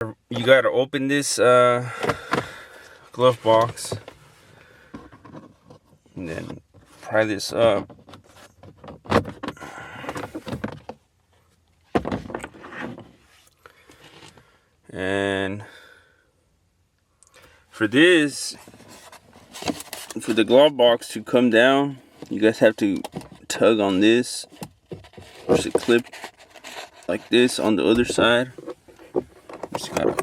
You gotta open this glove box and then pry this up. And for this, for the glove box to come down, you guys have to tug on this. There's a clip like this on the other side. Just gotta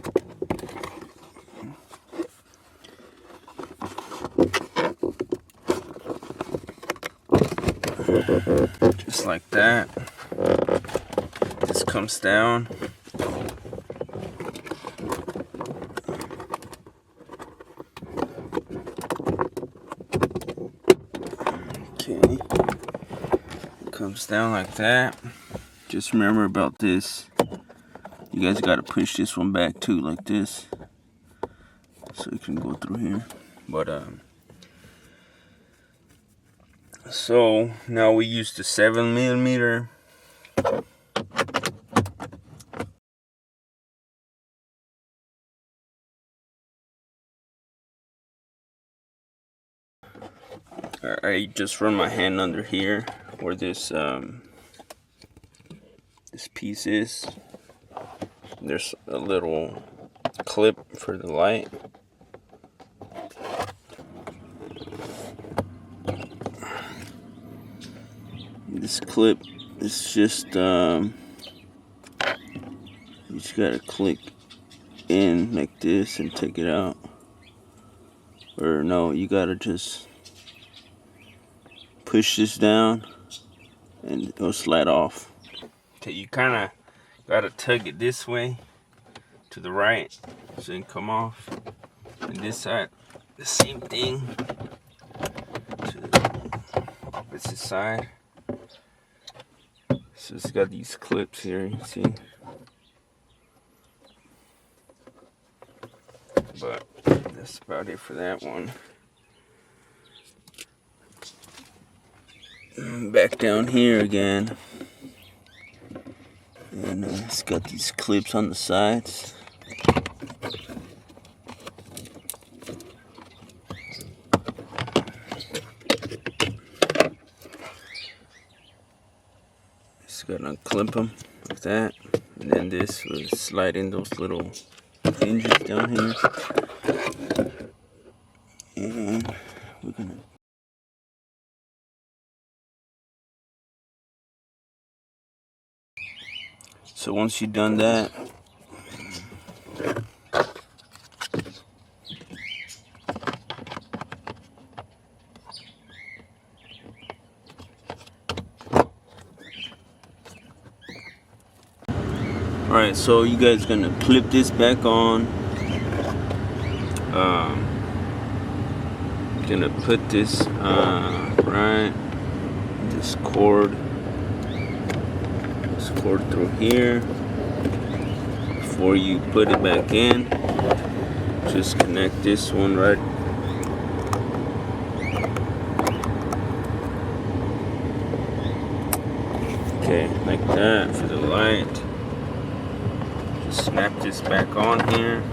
just like that. This comes down. Okay, it comes down like that. Just remember about this. You guys gotta push this one back too, like this, so it can go through here. But so now we use the 7mm. I just run my hand under here where this this piece is. There's a little clip for the light. This clip is just you just gotta click in like this and take it out. Or no, you gotta just push this down and it'll slide off. Okay, you kinda gotta tug it this way to the right so it can come off. And this side, the same thing to the opposite side. So it's got these clips here, you see. But that's about it for that one. Back down here again. And it's got these clips on the sides. Just gotta unclip them like that. And then this will slide in those little hinges down here. And we're gonna so once you've done that, alright, so you guys gonna clip this back on. Gonna put this right, this cord through here. Before you put it back in, just connect this one right. Okay, like that for the light. Just snap this back on here.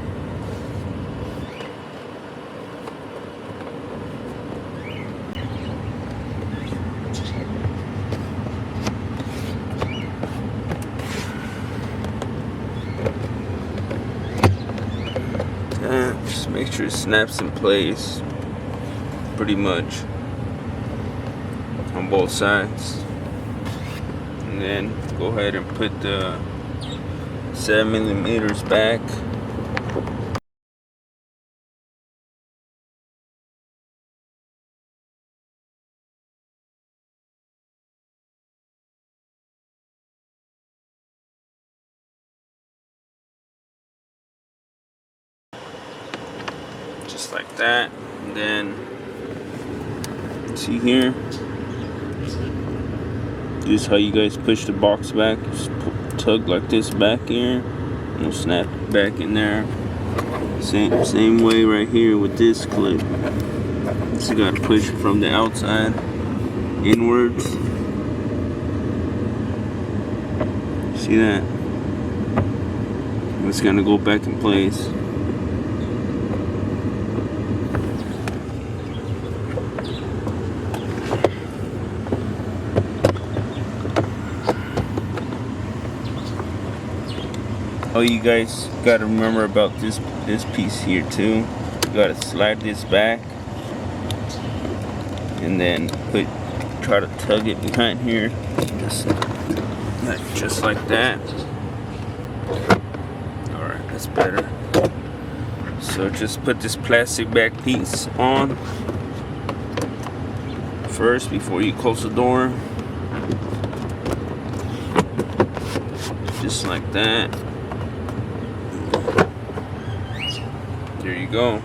Just make sure it snaps in place pretty much on both sides, and then go ahead and put the 7mm back. Just like that. And then see here, this is how you guys push the box back. Just tug like this back here and it'll snap back in there. Same way right here with this clip. So you gotta push it from the outside inwards. See that? it's gonna go back in place. Oh, you guys gotta remember about this piece here too. You gotta slide this back and then try to tug it behind here, just like that. All right, that's better. So just put this plastic back piece on first before you close the door, just like that. There you go.